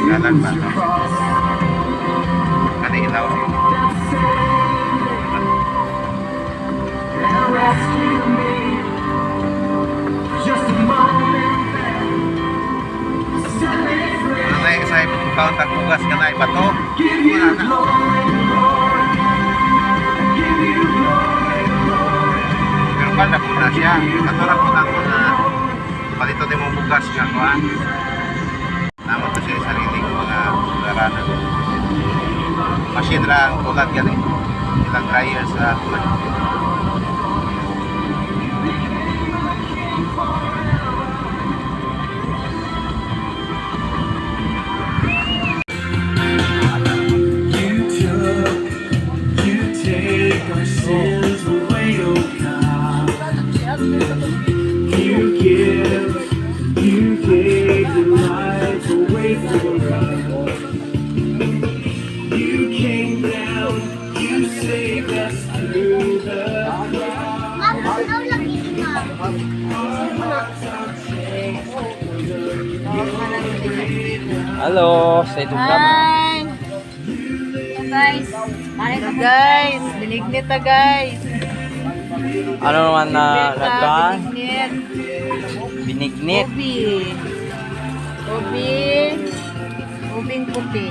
Galang ba? Kanina ko. Ano na yung sa ipagkaon tagpugas ka na ibato? Wala na. Pero pala po na siya. Katulad po na ako na palito din mong bugas nga ko ha. Naman to siya sariling mga laranan. Machine lang tulad yan eh. Ilang dryer sa tulad. Halo, sa itong kama. Hi! Guys, guys, binignit na guys. Ano naman na nagkaan? Binignit. Binignit. Ubi. Ubi. Ubing puti.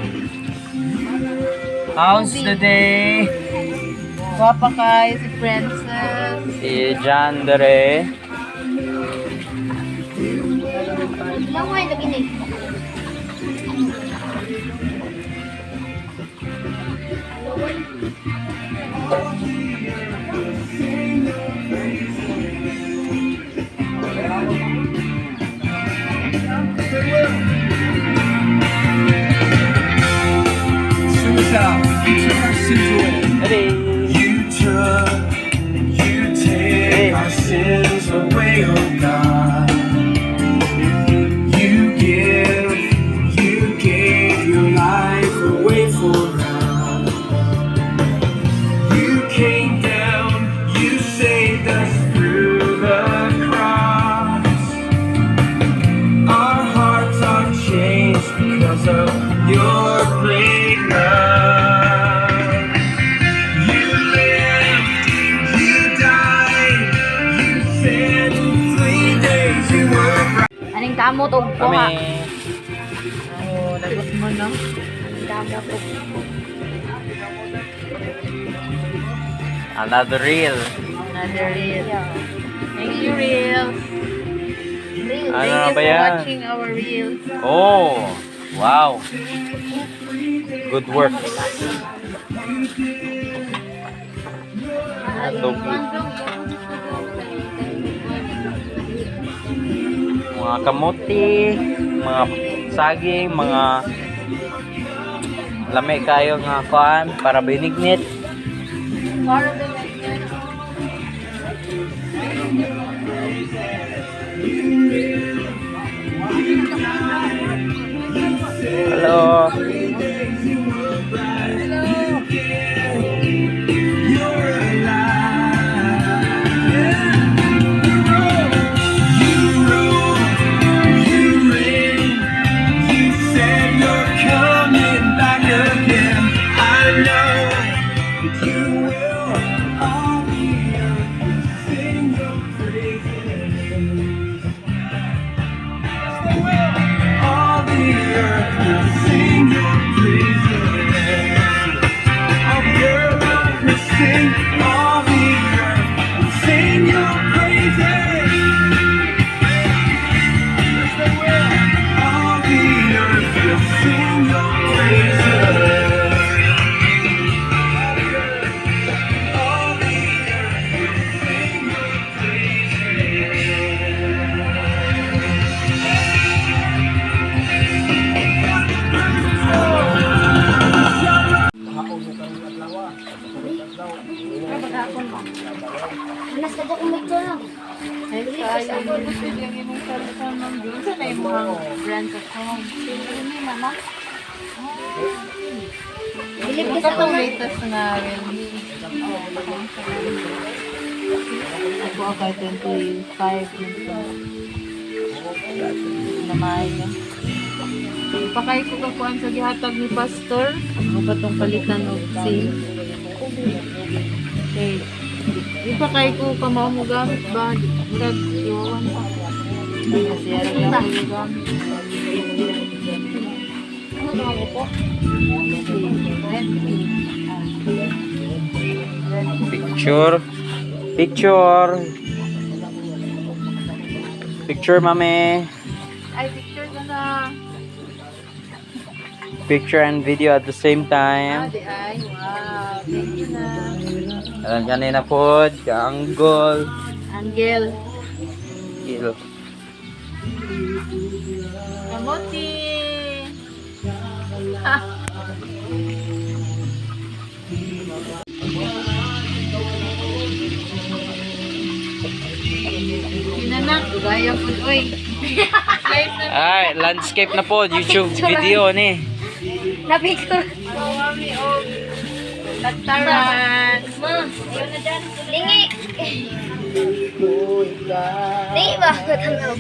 How's the day? Guwapa kay si Princess. Si John Dere. Laway lagi ni. Ready? You took and you take our sins away, oh God. You gave your life away for us. You came down, you saved us through the cross. Our hearts are changed because of your great love. Aning kamot og Kami. kuha. Oh, dagot mo no. Kamot og. Another reel. Another reel. Thank you, reels. Ano Thank na you ba for yan? watching our reels. Oh, wow. Good work. Atog mga kamuti, mga saging, mga lami kayo nga kuan para binignit. Hello. Anas ka dyan kumito lang. Ay, kayo mo yung imong salutan ng doon. Saan na yung mga brands at home? Ano yung mama? Bilib ka sa itong latest na release. Ako ako 25 yun po. Namay yun. Ipakay ko kakuan sa gihatag ni Pastor. Ano ba itong palitan o sale? Okay. Ipakay ko ka mo gamit ba? Murag, iwawan pa. Hindi kasi yarang lang ko gamit. Ano ba po? Picture. Picture. Picture, mami. Ay, picture ka na. Picture and video at the same time. Adi ay, wow. Thank you na. Alam kanina po, kaanggol. Angel. Kilo. Kamuti. Ha. Kinanak, gaya po, oy. Live na. Ay, landscape na po. YouTube video ni. Na-picture. Kawami, oh. Tataran. Ma, ayun na dyan. Lingi. Lingi ba? Matanaw.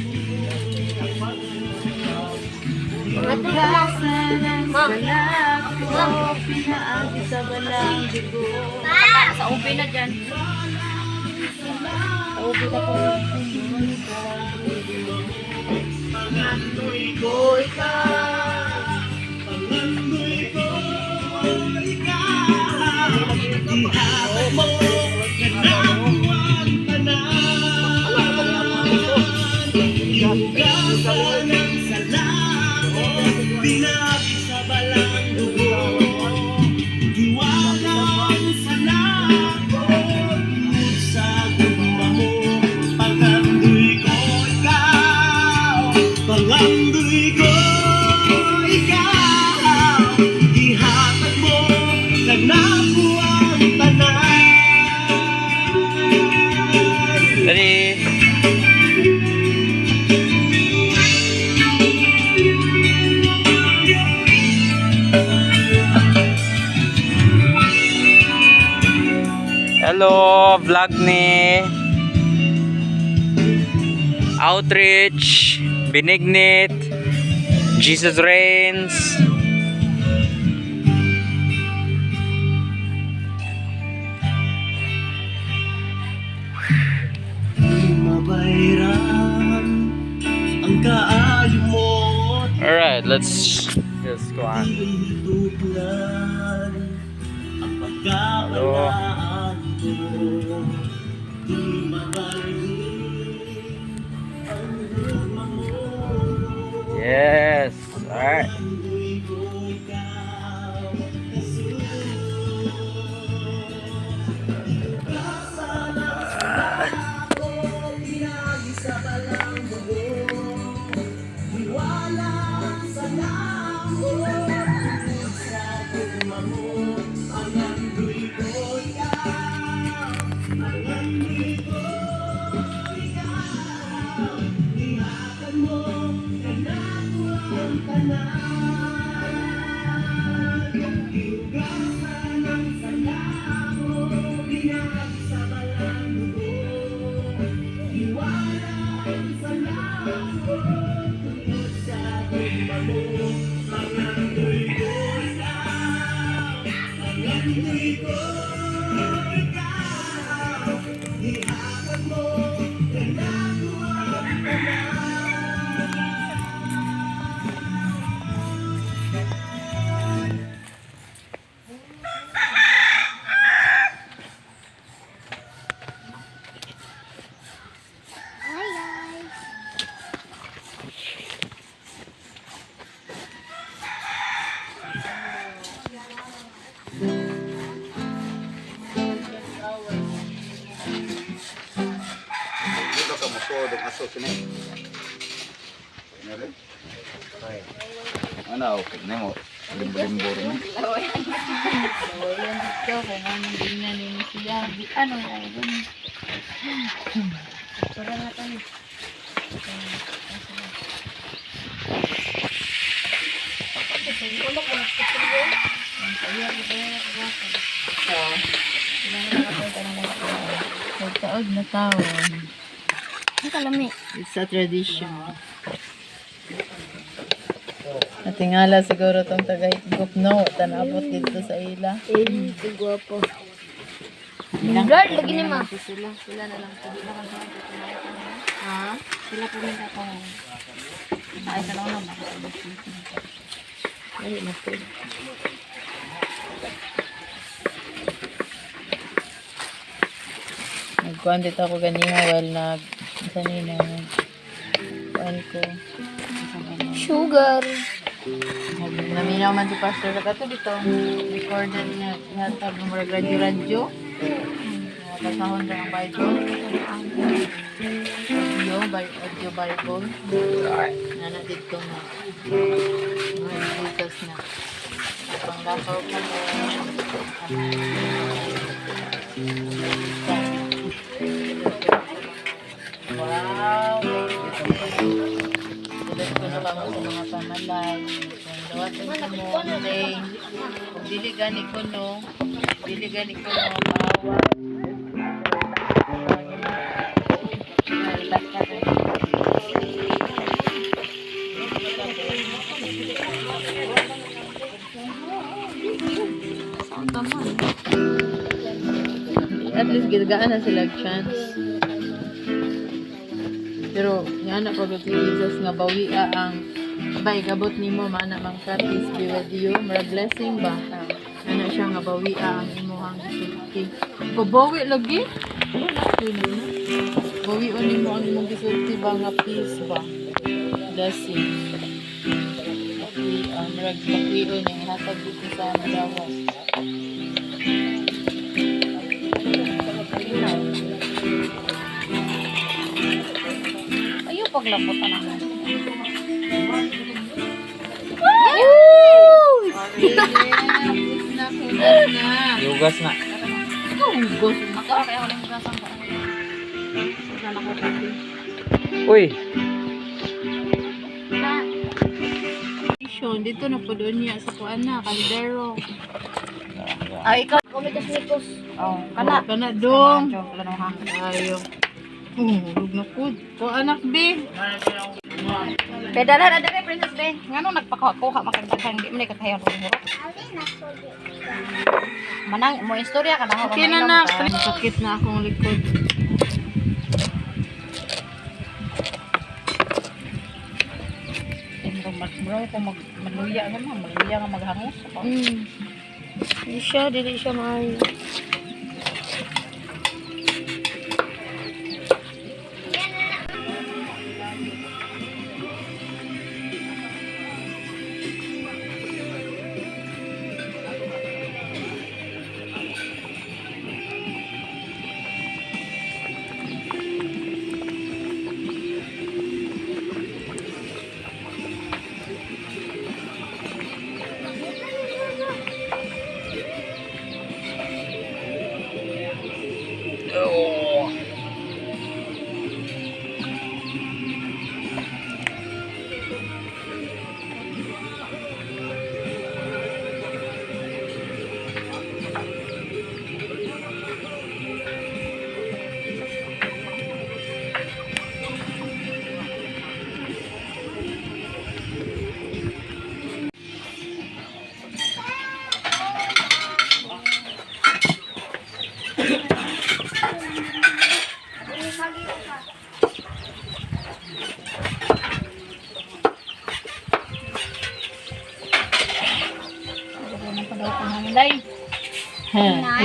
Pinaagi sa balang digo. Sa ubi na dyan. Sa ubi na po. Pangandoy ko ikaw, ihatag mo nagnapo ang tanan. Dali. Hello, vlog ni Outreach, Benignit, Jesus Reigns. Mabayran ang kaayo mo Alright, let's just go on. tuplan ang pagkawalaan mo. Di mabalik ang luma mo. Yes, alright. Pangandoy ko ikaw, Jesus. Dito ka mo so dog aso sini. Ano okay na mo. Limbo-limbo rin. Ayan dito, kung ano din na nini siya. Ano na yun? Para natin. Taod na taon. Nakalami. It's a tradition. Natingala siguro tong taga-higop, no? Tanabot dito sa ila. Ito guwapo. Blurred lagi ni ma. Sila na lang. Sabi na lang. Ha? Sila po nila ko. Ay, sa lang naman. Ay, naku. Nagkuhan dito ako ganina while sanina. Kuhan ko. Sugar. Naminaw man si Pastor na kato dito. Recorded niya. Ihatag ng mga radyo-radyo. Kasahon na ang Bible. Audio Bible. Nana dito na. Mga Jesus na. Panglakaw ko na. Wow! Sulit ko na kamo sa mga pamalay. Dawat mo mo. Kung dili gani ko no. Dili gani ko no. Maawa. At least ginagaan na sila chance. Pero yan na pag Jesus nga bawi ang bay gabot nimo mana mang practice be with you. Mara blessing ba? Ano siya nga bawi ang imuhang gisulti. Babawi lagi? Bawi on nimo ang imong gisulti ba nga peace ba? Blessing. Mara bawi on yung hatag dito sa madawas. Ayaw paglaputan ako. Yugas na. Hugot. Kaya ako lang hugasan ko. Uy! Dito na po doon niya sa kuan na, kaldero. Ay, ikaw. Kumitos-mitos. Oh, kana dong. Ayo. Hulog na po. Ko anak be. Pedalan na dali, Princess Be. Nga nung nagpakuha makagdaghang, di mo na ikatayaw ng hurot. Manang, mo istorya ka na. Okay na nak. Sakit na akong likod. Bro, kung magluya ka man, magluya ka maghangos. Dili siya maayo.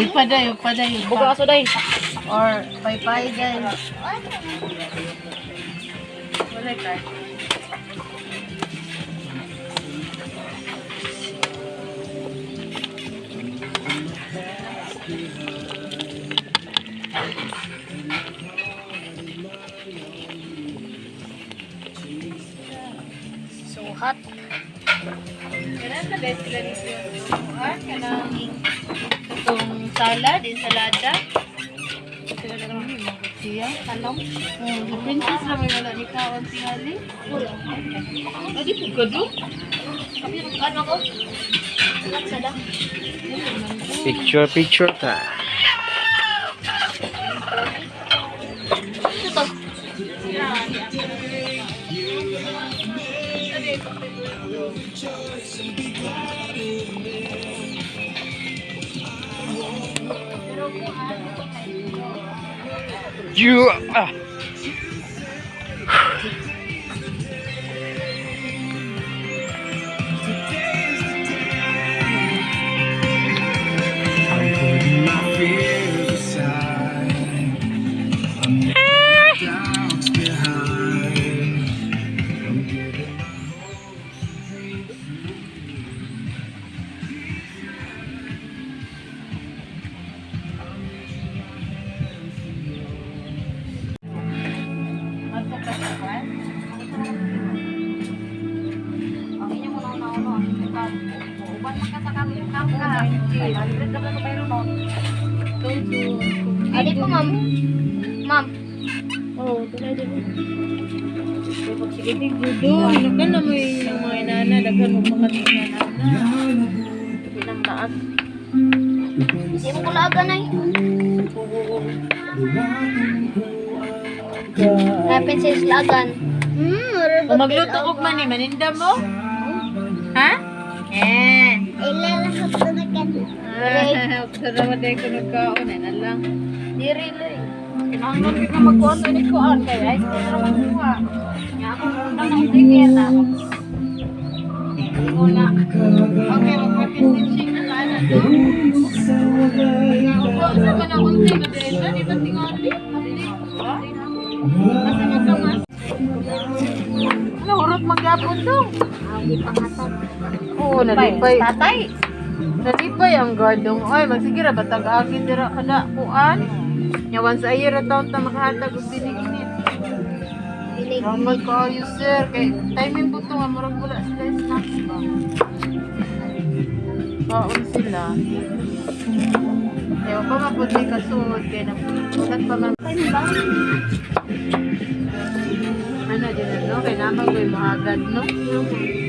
Upaday. Buka aso day. Or paypay guys. Wala ka. Suhat. Kailan na guys sila ni Suhan? Kailangan itong salad, ensalada. Sila na kami, magot siya. Talong. Si Princess lang may wala ni Kawan tingali. Adi po ka doon? Ano ko? Sada. Picture time. Ito. Ah. I'm putting my fears aside. I'm leaving my doubts behind. I'm giving Adi po, ma'am. Ma'm. Oh, tulad din. Sige, di gudo. Ano ka na mo yung mga inana, daghan mo mga inana. Ilang taas. Hindi mo kulagan ay. Hapin sa islagan. O magluto og man ni maninda mo? Ha? Ilalakot ko na ka. Salamat din ko nagkaon na lang. Diri lang. Kinahanglan ka magkuhan to ni kuan kay ay sa magkuha. Nya ako nang ang tigera. Una. Okay, mag-presentation na sana. Ako sa kanang unti na din, di ba tingali? Asa man ka mas? Ano urot magyapon dong? Hindi pangatag. Oo, nalipay. Tatay. Nalipay ang gardong. Ay, magsigira ba tag-agin dira kada kuan? Yawan sa ayera taon ta makahatag og dinig-init. Salamat kayo, sir. Kay timing po ito nga, marag wala sila snacks ba? Baon sila. Kaya pa mabuti kasunod. Kaya napulat pa man. Ano din no? Kaya naman ko yung mahagad, no?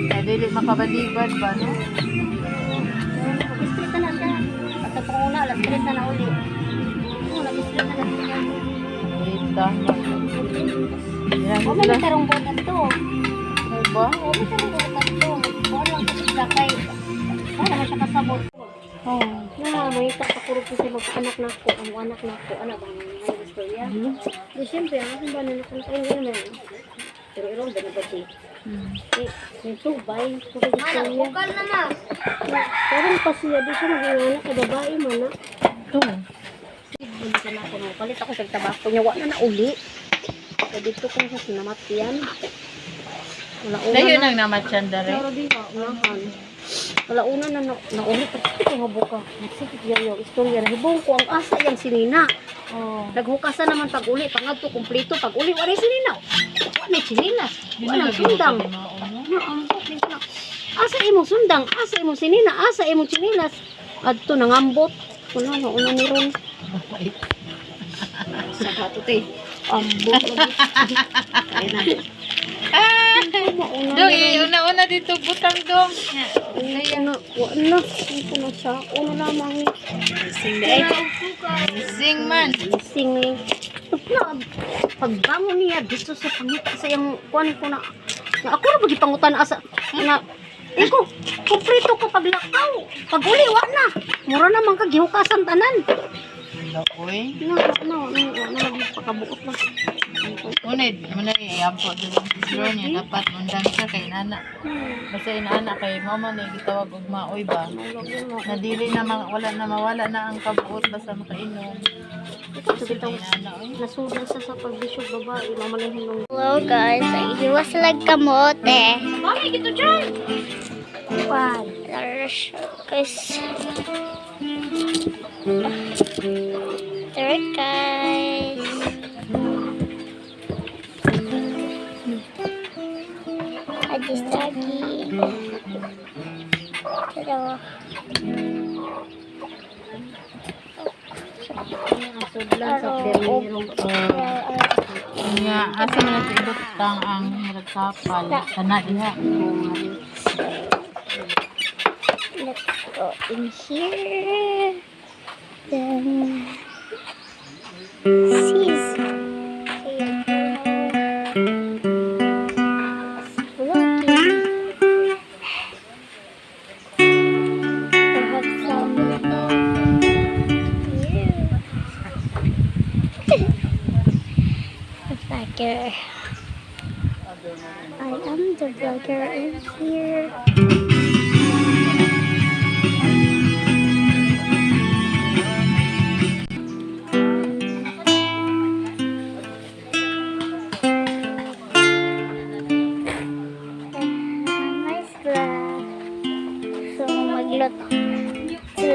Kaya dili makabaliban ba, no? Nag-street na siya. At ako una, alas 3 na uli. Oo, nag-street na siya. Wait lang. Yan Oo, may sila. tarong botan to. Ano ba? Oo, may tarong botan to. Oo, lang sa isla kay. Oo, naman siya kasabot. Oo. Na, may kakapurot ko siya mag-anak na ako. Ang anak na ako. Anak ba ang gusto niya? Di, siyempre, ang aking banan ako na kayo ngayon. Pero irong ba na ba siya? May subay. Mana, bukal na ma. Parang pa siya. Di siya mag-anak na babae man na. Ito. Hindi ka na ako. Palit ako sa tabako niya. Wala na uli. So, dito ko sa sinamatian. Wala una Dayo na. nang namatyan dare. Pero di ba, unahan. Wala una na nauli. Pati ko nga buka. Nagsikit yan yung istorya. Nahibong ko ang asa yung sinina. Oh. Naghukasan naman pag uli. Pangadto, kumplito. Pag uli, wala yung sinina. Wala yung sinilas. Wala yung sundang. Asa imong sundang. Asa imong sinina. Asa imong sinilas. Adto nangambot. Wala na, una ni Ron. Sa katote. Ambot. Kaya na. Dong, una-una dito butang dong. Ano, wala. Ito na siya. Una lamang. Sing man. Gising eh. Na, pagbangon niya, gusto sa pangita sa yung kuwan ko na ako na magipangutan asa na iko, kumplito ko paglakaw. Pag uli, wa na. Mura naman ka, gihukasan tanan. Oy. No, pakabuot lang. Unid, muna iyampo dito sa niya dapat undan ka kay nana. Basta inana kay mama na gitawag og maoy ba. Nadili na wala na mawala na ang kabuot basta makainom. Nasudan sa pagbisyo babae, mamalahin ng Hello guys, iwas lang kamote. Mami, gito dyan! Wow, guys. There guys. Adis lagi. Hello. Sudlan sa permirong Nga asa man sa ibot tang ang nagsapal kana diha. Let's go in here. Then sis. vlogger. I am the vlogger in here. Nice vlog. So, magluto.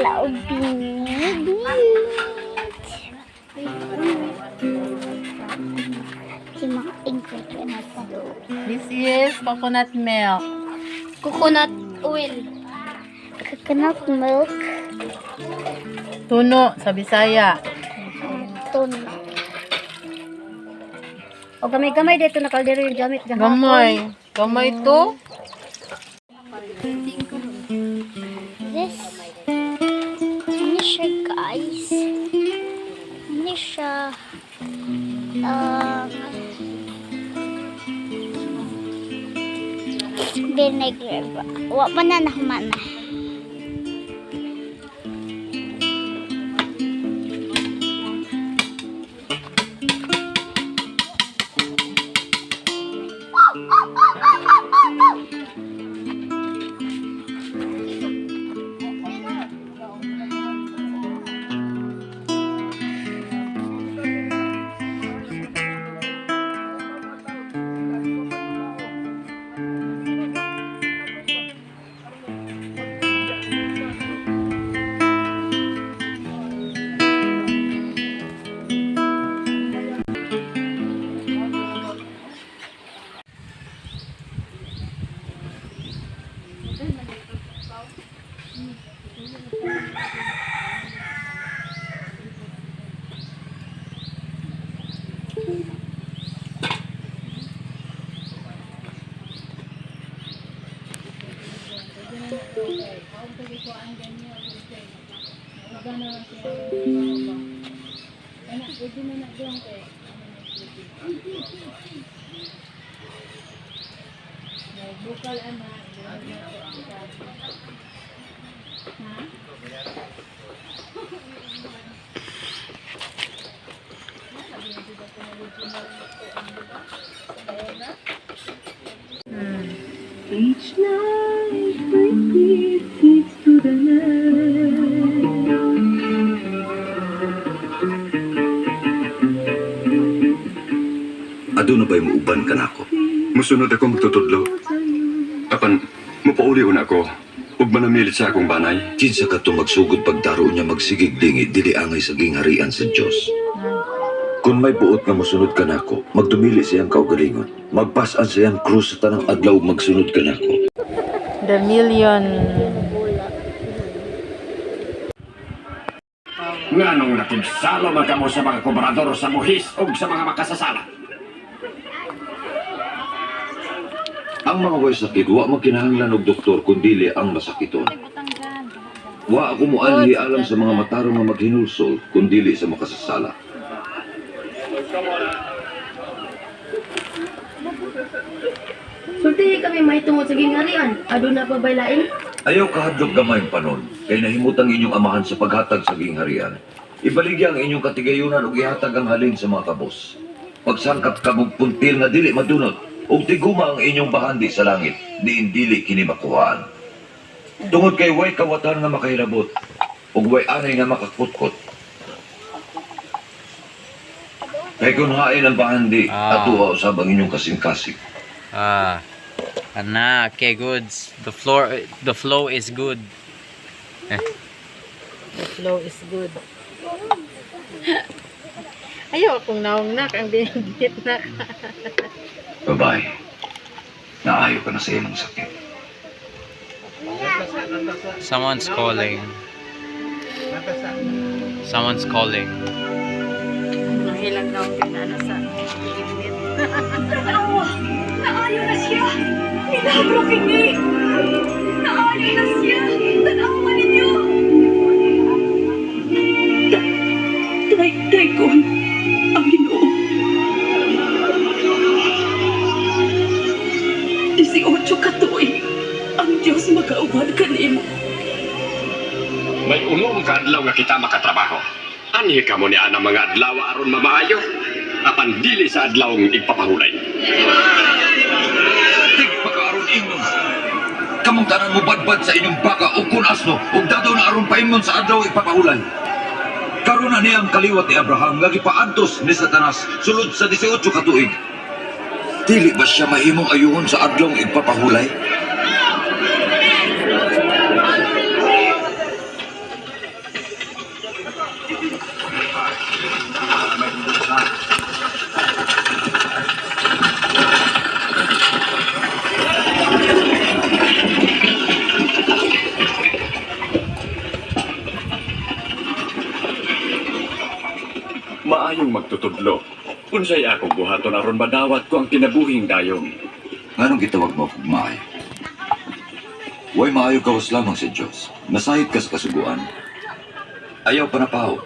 Laog binibit. Si Makting coconut milk. This is coconut milk. Coconut oil. Coconut milk. Tuno sa Bisaya. Tuna. O gamay-gamay dito na kaldero yung gamit. Gamay. Gamay to. This. Ano siya, guys? Ano siya? Vinegar ba? Wa pa na nahuman na. Each night repeats to the night. Aduna ba'y muuban ka na ako? Musunod ako magtutudlo. Apan, mapauli na ako. Ug manamilit sa akong banay. Kinsa ka to magsugod pagdaro niya magsigig dingi dili angay sa gingharian sa Dios. Kung may buot nga mosunod ka nako, magdumili siyang kaugalingon. Magpasan siyang krus sa tanang adlaw ug magsunod ka nako. The million. Nganong nakigsalo man kamo sa mga kobrador sa buhis o sa mga makasasala? Ang mga way sakit, wa magkinahanglan og doktor kundili ang masakiton. Wa ako moanhi alam sa mga matarong nga maghinulsol kundili sa makasasala. Sultihi kami may tungod sa gingharian. Aduna pa ba'y lain? Ayaw kahadlok gamay panon, kay nahimutang inyong amahan sa paghatag sa gingharian. Ibaligya ang inyong katigayunan ug ihatag ang halin sa mga kabos. Pagsangkap kabog puntil nga dili madunot, ug tiguma ang inyong bahandi sa langit, diin dili kini makuhaan. Tungod kay way kawatan nga makahilabot, ug way anay nga makakutkot. Kay kung hain ang bahandi, ato usab ang inyong kasing-kasing. Okay, goods. The flow is good. The flow is good. Ayaw akong naungnak ang binigit na. Babae, naayo ka na sa imong sakit. Someone's calling. Someone's calling. Ilang taong pinana sa binigit. Naayo na siya! Milagro kini! Naayo na siya! Tanawa ninyo! Daikon ang Ginoo. 18 ka tuig ang Diyos magauban kanimo. May ulong ka adlaw nga kita makatrabaho. Anhi ka mo ni ana mga adlaw aron mamaayo. apan dili sa adlawng igpapahulay. Tig pagkaaron ingon. Kamong tanan mo badbad sa inyong baka o kun asno ug dadaw na aron paimnon sa adlaw ipapahulay. Karon na niyang kaliwat ni Abraham nga gipaantos ni Satanas sulod sa 18 ka tuig. Dili ba siya mahimong ayuhon sa adlaw ipapahulay? Maayong magtutudlo. Unsay akong buhaton aron madawat ko ang kinabuhing dayon. Nganong gitawag mo kung maayo? Way maayo kawas lamang sa Diyos. Nasahit ka sa kasuguan. Ayaw panapaw.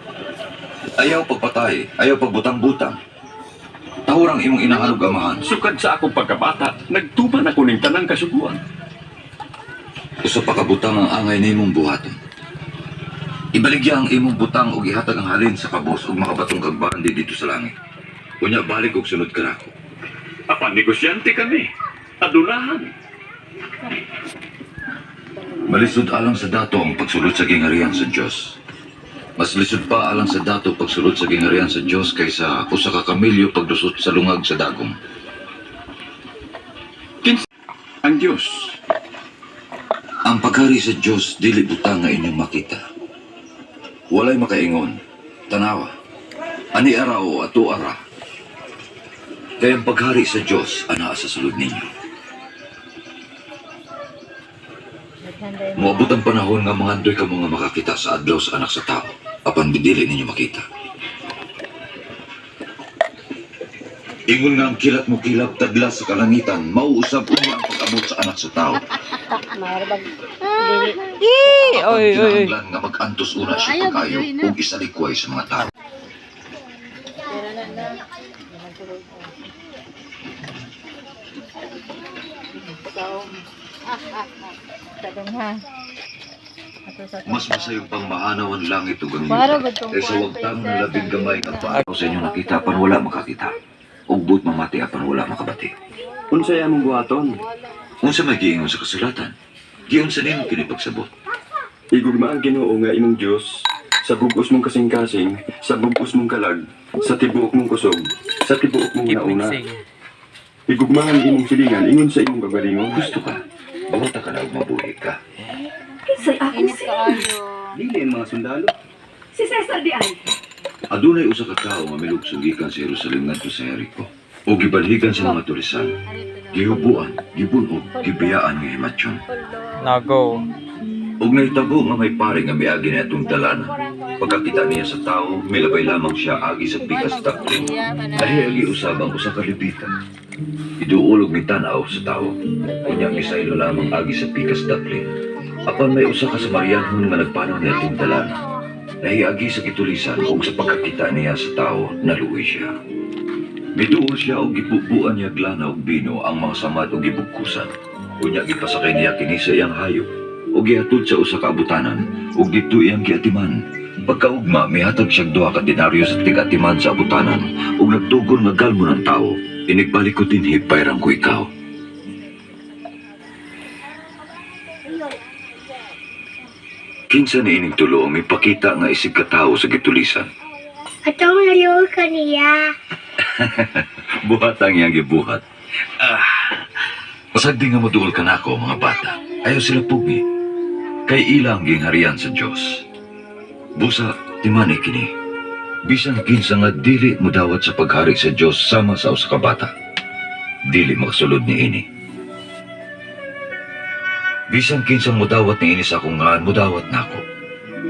Ayaw pagpatay. Ayaw pagbutang-butang. Tahurang imong inahalog amahan. Sukad sa akong pagkabata, nagtuman ako ning tanang kasuguan. Usa pa kabutang ang angay na imong buhaton. Ibaligya ang imong butang o ihatag ang halin sa kabos ug makabatong kagbandi dito sa langit. Unya balik og sunod ka nako. Apan negosyante kami. Adunahan. Malisod alang sa dato ang pagsulod sa gingharian sa Dios. Mas lisod pa alang sa dato pagsulod sa gingharian sa Dios kaysa usa ka kamilyo pagdusot sa lungag sa dagom. Ang Diyos. Ang paghari sa Dios dili butang nga inyong makita. Walay makaingon, tanawa, ani ara o ato ara. Kaya ang paghari sa Diyos, ana sa sulod ninyo. Moabot ang panahon nga mga andoy ka mga makakita sa adlaw sa anak sa tao, apan dili ninyo makita. Ingon nga ang kilat mo kilap tadla sa kalangitan, mauusab unya ang pag-abot sa anak sa tao. Oy, oy, oy. Kinahanglan nga mag-antos una siya pag-ayo o isalikway sa mga tao. Mas masayong pang maanaw ang langit ug ang yuta kaysa wagtang ng labing gamay nga paano sa inyo nakita apan wala makakita. Ug but mamati apan wala makabati. Unsay among buhaton? Unsa may giingon sa kasulatan? Giyon sa nimo kini pagsabot. Igugma ang Ginoo nga imong Dios sa bugos mong kasing-kasing, sa bugos mong kalag, sa tibuok mong kusog, sa tibuok mong Keep nauna. mixing. Igugma ang imong silingan ingon sa imong gagalingon. Gusto ka? Bawata ka na ug mabuhi ka. Kinsay akong Init kaayo. Dili ang mga sundalo. si Cesar di ay. Adunay usa ka tawo nga milog sugikan sa Jerusalem ngadto sa Jericho. O gibalhigan sa mga tulisan. Gihubuan, gibunog, gibiyaan nga himatyon. Now go. Og nahitabo nga may pare nga miagi na itong dalana. Pagkakita niya sa tao, may labay lamang siya agi sa pikas taklin. Agi usabang usa ka libitan. Iduulog ni tanaw sa tao. Kunya misaylo lamang agi sa pikas taklin. Apan may usa ka Samarianhon nga nagpanaw ni itong dalana. Nahiagi sa kitulisan ug sa pagkakita niya sa tao, naluoy siya. Mituol siya og gipubuan niya glana og bino ang mga samad og gibugkusan. Kunya gipasakay niya kini sa iyang hayop ug gihatod sa usa ka abutanan ug didto iyang giatiman. Pagkaugma mihatag siya duha ka denaryo sa tig-atiman sa abutanan ug nagtugon nga galmo ng tao. Inigbalik ko dinhi payrang ko ikaw. Kinsa ni ining tulo ang ipakita nga isig ka tao sa gitulisan. Atong naliw ka niya. Buhat ang iyang gibuhat. Pasagdi nga moduol ka na ako, mga bata. Ayaw sila pugni. Kay ilang gingharian sa Diyos. Busa, timani kini. Bisan kinsa nga dili mo dawat sa paghari sa Diyos sama sa usa ka bata. Dili makasulod ni ini. Bisan kinsa mo dawat ni ini sa akong ngaan, mo dawat na ako.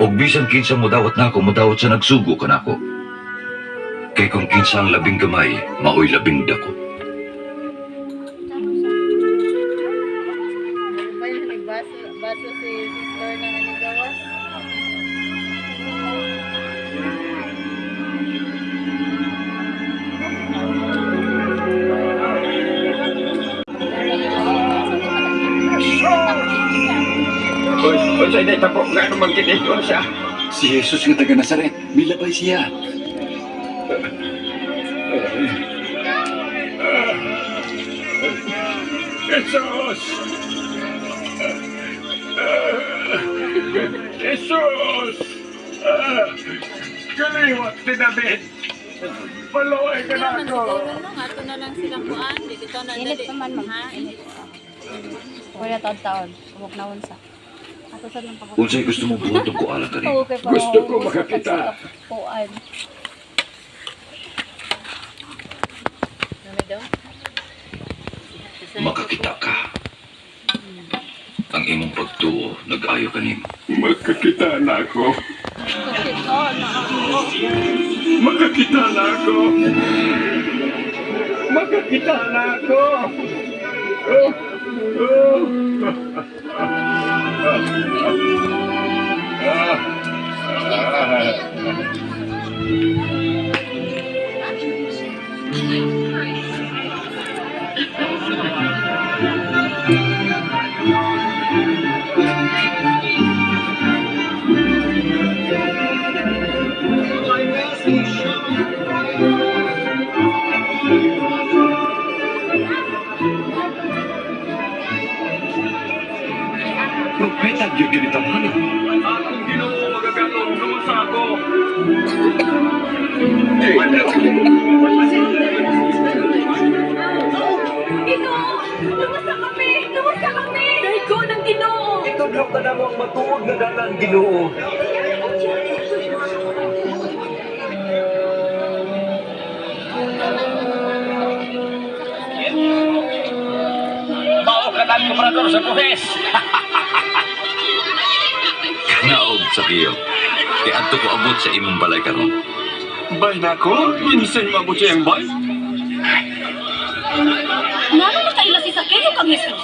O bisan kinsa mo dawat na ako, mo dawat sa nagsugo ka na ako. Kay kung kinsa ang labing gamay, maoy labing dako. Ba yung nagbaso si sister na nanigawas? Unsay day tapo nga naman kinito siya. Si Jesus nga taga Nazaret, milabay siya. Jesus! Jesus! Kaliwat si David! Paluay ka na ako! Ato na lang silang kuan. Di dito na Init dali. naman, ma'am. Ha? Init. Wala taon-taon. Huwag na unsa. Ako sa lang pag- Unsay gusto mo buhatong ko ala ka rin? Okay pa. Gusto ko makakita. Puan. Nami daw? Makakita ka. Ang imong pagtuo, nag-ayo kanimo. Magkakita na ako! Magkakita na ako! Magkakita na ako! Oh, Propeta gyud gyud itong hali. Akong Ginoo magagalong sa ako. Ginoo! Lumusta kami! Lumusta kami! Daigo ng Ginoo! Ito lang ka namang matuod na dalan, Ginoo. Mao ka ng komprador sa buhis. Naog sa kiyo. Kaya ato ko abot sa imong balay karon. Bay na ko? Minsan mabot siya ang bay? Nano na kaila si Sakeo kang Jesus?